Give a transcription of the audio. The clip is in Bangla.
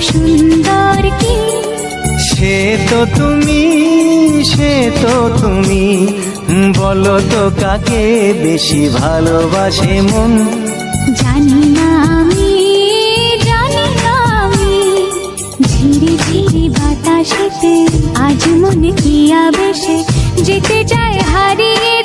সুন্দর কি সে তো তুমি বলো তো কাকে বেশি ভালোবাসে মন। জানি না আমি ঝিরি ঝিরি বাতাসেতে আজ মনে কি আবেশে যেতে চায় হারিয়ে